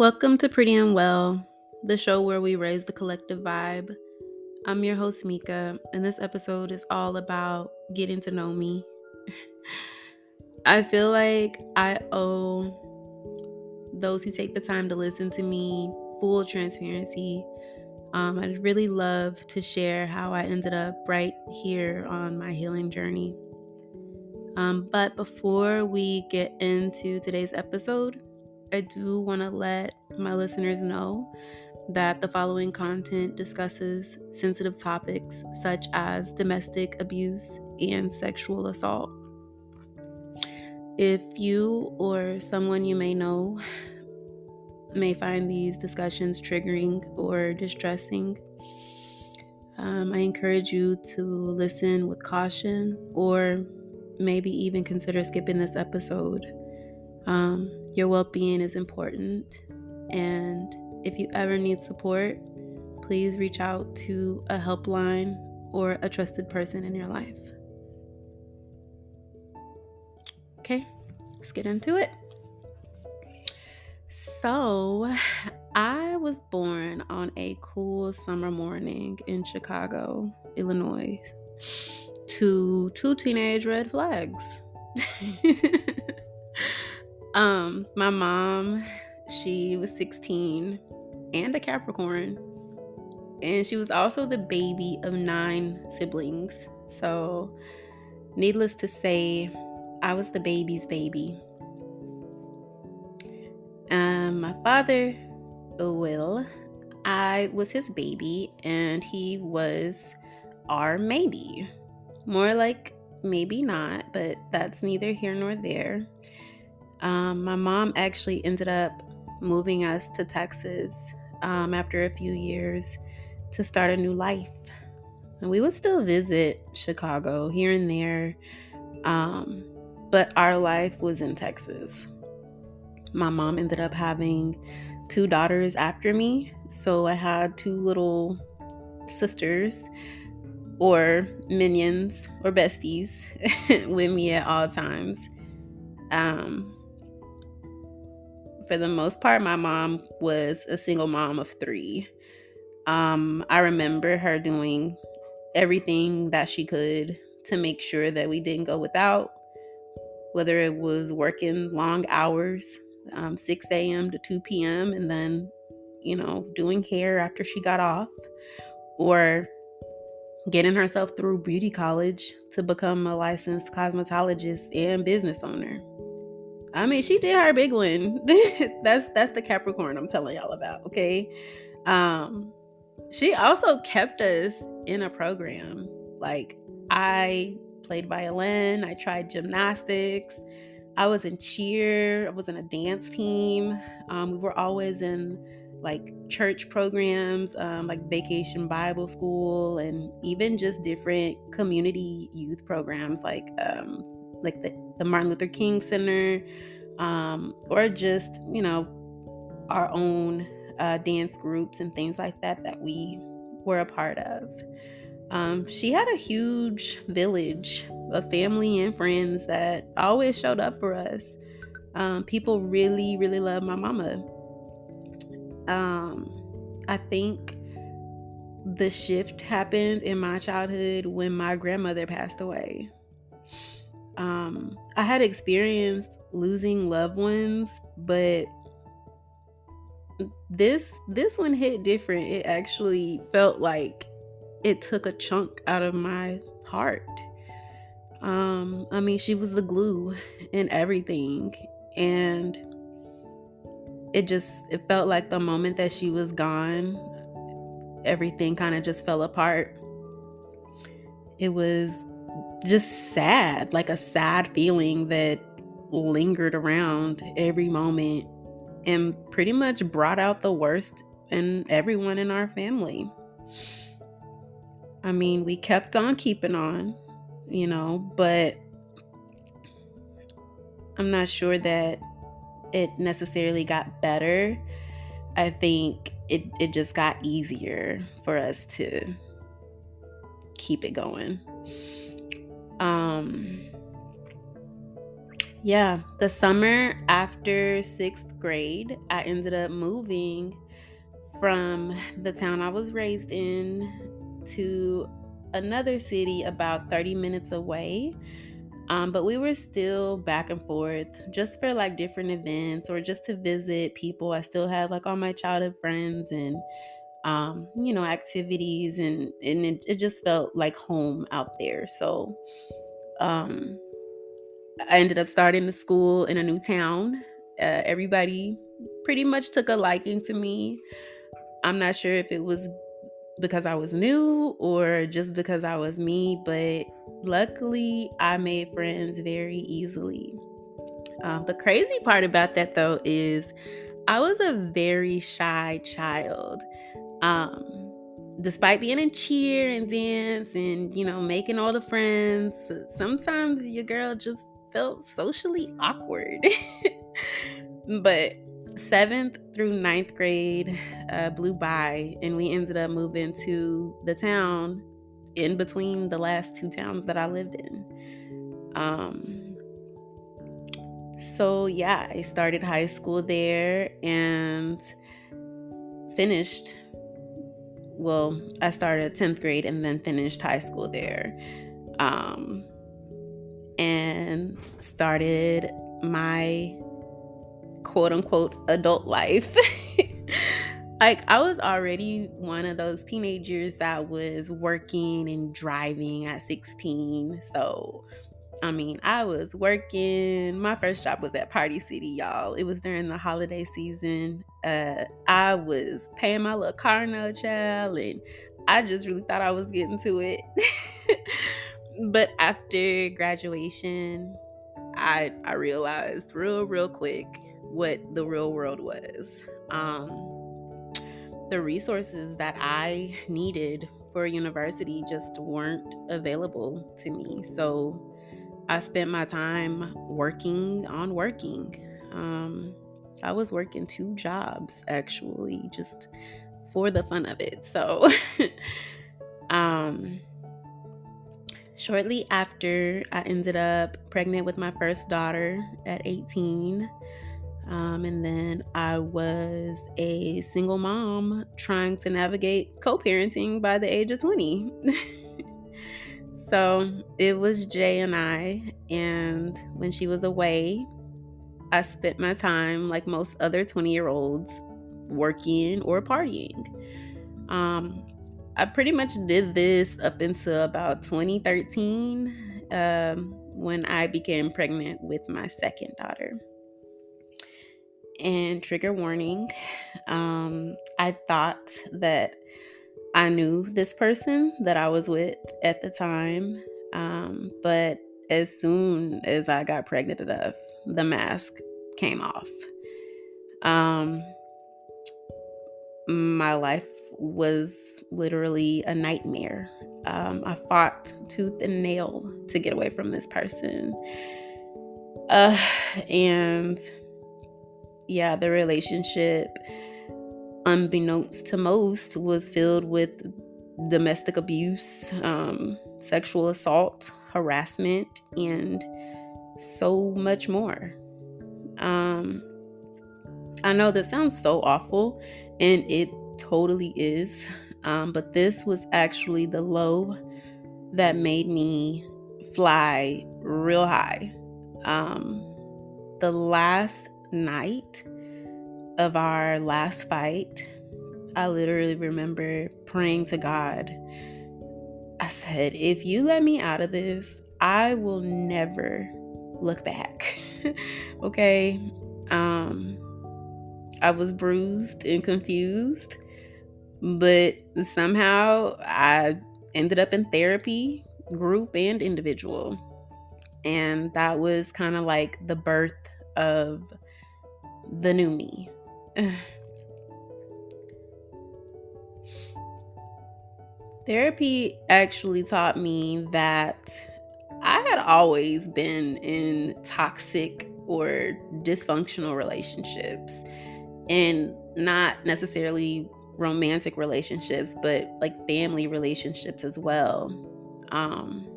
Welcome to Pretty and Well, the show where we raise the collective vibe. I'm your host, Mika, and this episode is all about getting to know me. I feel like I owe those who take the time to listen to me full transparency. I'd really love to share how I ended up right here on my healing journey. But before we get into today's episode, I do want to let my listeners know that the following content discusses sensitive topics such as domestic abuse and sexual assault. If you or someone you may know may find these discussions triggering or distressing, I encourage you to listen with caution or maybe even consider skipping this episode. Your well-being is important, and if you ever need support, please reach out to a helpline or a trusted person in your life. Okay, let's get into it. So, I was born on a cool summer morning in Chicago, Illinois, to two teenage red flags. My mom, she was 16 and a Capricorn, and she was also the baby of 9 siblings. So, needless to say, I was the baby's baby. My father, Will, I was his baby, and he was our maybe. More like maybe not, but that's neither here nor there. My mom actually ended up moving us to Texas after a few years to start a new life. And we would still visit Chicago here and there, but our life was in Texas. My mom ended up having 2 daughters after me, so I had 2 little sisters or minions or besties with me at all times. For the most part, my mom was a single mom of 3. I remember her doing everything that she could to make sure that we didn't go without, whether it was working long hours, 6 a.m. to 2 p.m., and then, doing hair after she got off, or getting herself through beauty college to become a licensed cosmetologist and business owner. I mean, she did her big one. That's the Capricorn I'm telling y'all about, okay? She also kept us in a program. Like, I played violin, I tried gymnastics, I was in cheer, I was in a dance team. We were always in like church programs, like Vacation Bible School, and even just different community youth programs like the Martin Luther King Center, or just, our own dance groups and things like that we were a part of. She had a huge village of family and friends that always showed up for us. People really, really loved my mama. I think the shift happened in my childhood when my grandmother passed away. I had experienced losing loved ones, but this one hit different. It actually felt like it took a chunk out of my heart. I mean, she was the glue in everything, and it felt like the moment that she was gone, everything kind of just fell apart. It was just sad, like a sad feeling that lingered around every moment and pretty much brought out the worst in everyone in our family. I mean, we kept on keeping on, but I'm not sure that it necessarily got better. I think it just got easier for us to keep it going. Yeah, the summer after sixth grade, I ended up moving from the town I was raised in to another city about 30 minutes away. But we were still back and forth just for like different events or just to visit people. I still had like all my childhood friends and, activities, and it just felt like home out there. So um, I ended up starting the school in a new town. Everybody pretty much took a liking to me. I'm not sure if it was because I was new or just because I was me, but luckily I made friends very easily. The crazy part about that though is I was a very shy child. Despite being in cheer and dance and, making all the friends, sometimes your girl just felt socially awkward. But seventh through ninth grade blew by, and we ended up moving to the town in between the last two towns that I lived in. So yeah, I started high school there and finished. Well, I started 10th grade and then finished high school there. Um, and started my quote unquote adult life. Like, I was already one of those teenagers that was working and driving at 16. So, I mean, I was working. My first job was at Party City, y'all. It was during the holiday season. I was paying my little car note, child, and I just really thought I was getting to it. But after graduation, I realized real quick what the real world was. The resources that I needed for university just weren't available to me. So I spent my time working on working. I was working two jobs actually, just for the fun of it. So, um, shortly after, I ended up pregnant with my first daughter at 18. And then I was a single mom trying to navigate co parenting by the age of 20. So it was Jay and I. And when she was away, I spent my time, like most other 20-year-olds, working or partying. Um, I pretty much did this up until about 2013, when I became pregnant with my second daughter. And trigger warning, I thought that I knew this person that I was with at the time, but as soon as I got pregnant enough, the mask came off. Um, my life was literally a nightmare. I fought tooth and nail to get away from this person. And yeah, the relationship, unbeknownst to most, was filled with domestic abuse, sexual assault, harassment, and so much more. I know that sounds so awful, and it totally is, but this was actually the low that made me fly real high. The last night of our last fight, I literally remember praying to God. I said, if you let me out of this, I will never look back. Okay. I was bruised and confused, but somehow I ended up in therapy, group and individual. And that was kind of like the birth of the new me. Therapy actually taught me that I had always been in toxic or dysfunctional relationships, and not necessarily romantic relationships, but like family relationships as well. Um,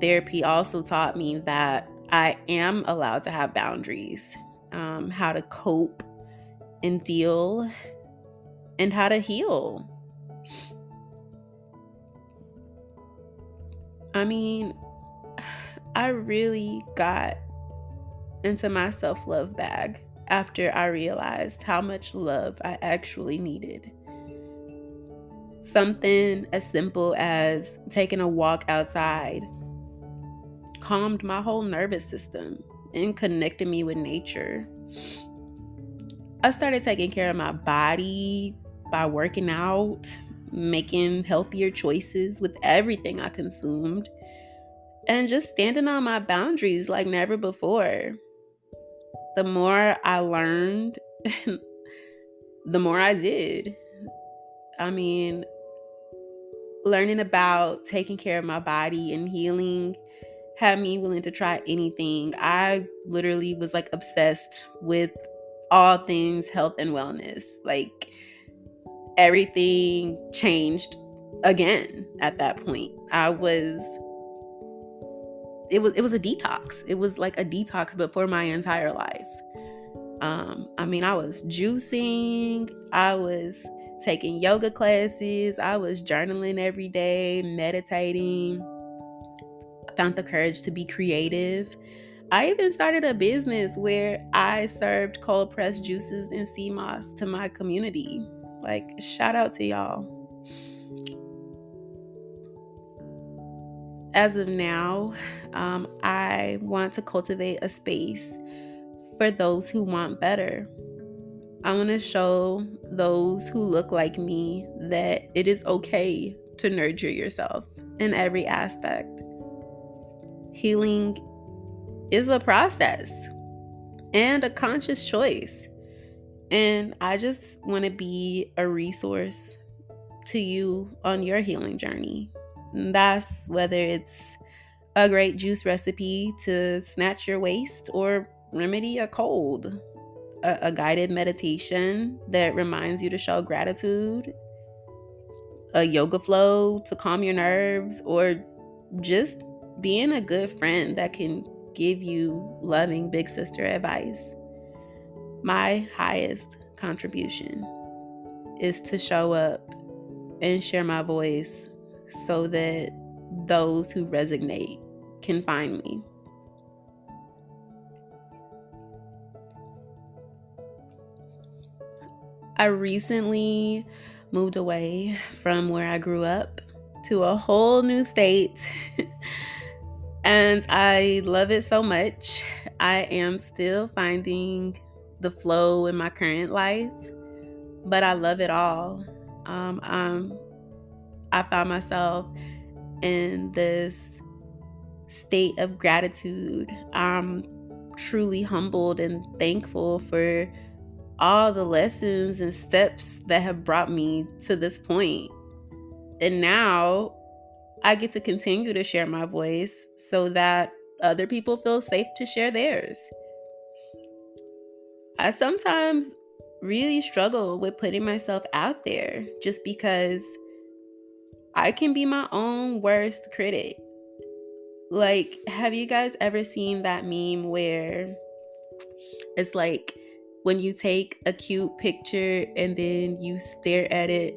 Therapy also taught me that I am allowed to have boundaries, how to cope and deal, and how to heal. I mean, I really got into my self love bag after I realized how much love I actually needed. Something as simple as taking a walk outside calmed my whole nervous system and connected me with nature. I started taking care of my body by working out, making healthier choices with everything I consumed, and just standing on my boundaries like never before. The more I learned, the more I did. I mean, learning about taking care of my body and healing had me willing to try anything. I literally was like obsessed with all things health and wellness. Like everything changed again at that point. It was a detox. It was like a detox but for my entire life. I mean, I was juicing, I was taking yoga classes, I was journaling every day, meditating. I found the courage to be creative. I even started a business where I served cold pressed juices and sea moss to my community. Like, shout out to y'all. As of now, I want to cultivate a space for those who want better. I want to show those who look like me that it is okay to nurture yourself in every aspect. Healing is a process and a conscious choice. And I just want to be a resource to you on your healing journey. And that's whether it's a great juice recipe to snatch your waist or remedy a cold, a guided meditation that reminds you to show gratitude, a yoga flow to calm your nerves, or just being a good friend that can give you loving big sister advice. My highest contribution is to show up and share my voice so that those who resonate can find me. I recently moved away from where I grew up to a whole new state, and I love it so much. I am still finding the flow in my current life, but I love it all. I found myself in this state of gratitude. I'm truly humbled and thankful for all the lessons and steps that have brought me to this point. And now I get to continue to share my voice so that other people feel safe to share theirs. I sometimes really struggle with putting myself out there just because I can be my own worst critic. Like, have you guys ever seen that meme where it's like when you take a cute picture and then you stare at it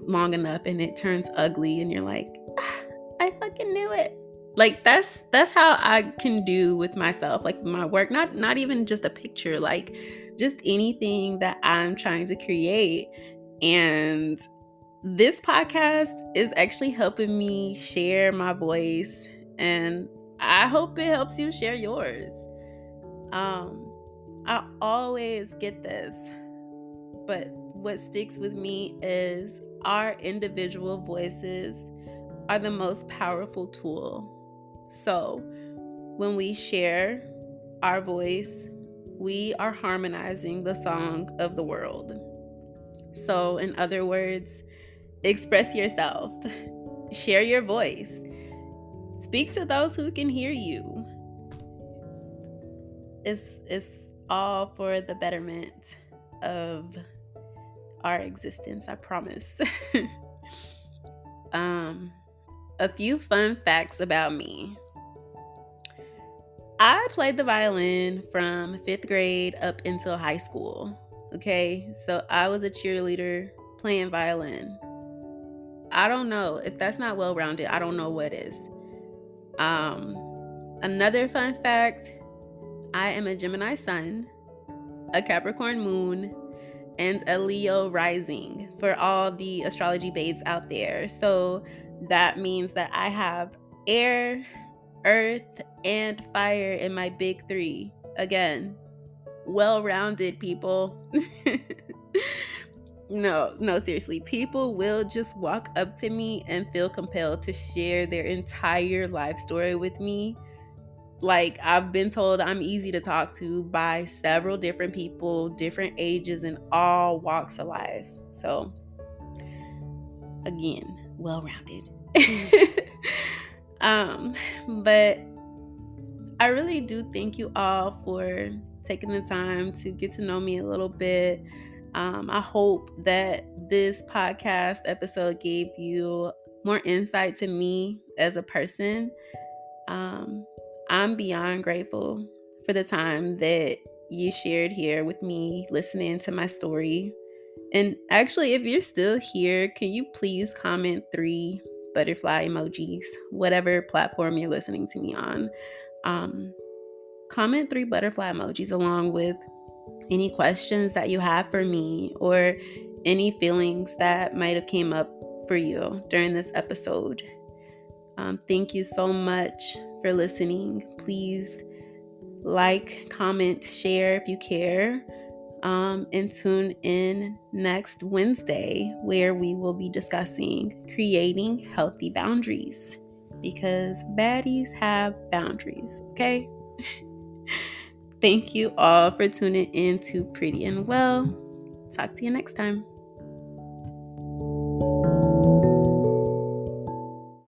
long enough and it turns ugly and you're like, "Ah, I fucking knew it." Like that's how I can do with myself, like my work, not even just a picture, like just anything that I'm trying to create. And this podcast is actually helping me share my voice, and I hope it helps you share yours. I always get this, but what sticks with me is our individual voices are the most powerful tool. So when we share our voice, we are harmonizing the song of the world. So, in other words, express yourself, share your voice, speak to those who can hear you. It's all for the betterment of our existence, I promise. A few fun facts about me. I played the violin from 5th grade up until high school. Okay, so I was a cheerleader playing violin. I don't know if that's not well rounded. I don't know what is. Um, Another fun fact: I am a Gemini sun, a Capricorn moon, and a Leo rising for all the astrology babes out there. So that means that I have air, earth, and fire in my big three. Again, well-rounded people. No, seriously. People will just walk up to me and feel compelled to share their entire life story with me. Like, I've been told I'm easy to talk to by several different people, different ages, and all walks of life. So, again, well-rounded. But I really do thank you all for taking the time to get to know me a little bit. I hope that this podcast episode gave you more insight to me as a person. I'm beyond grateful for the time that you shared here with me, listening to my story. And actually, if you're still here, can you please comment 3 butterfly emojis, whatever platform you're listening to me on? Comment 3 butterfly emojis along with any questions that you have for me or any feelings that might have came up for you during this episode. Thank you so much for listening. Please like, comment, share if you care. And tune in next Wednesday where we will be discussing creating healthy boundaries, because baddies have boundaries, okay? Thank you all for tuning in to Pretty and Well. Talk to you next time.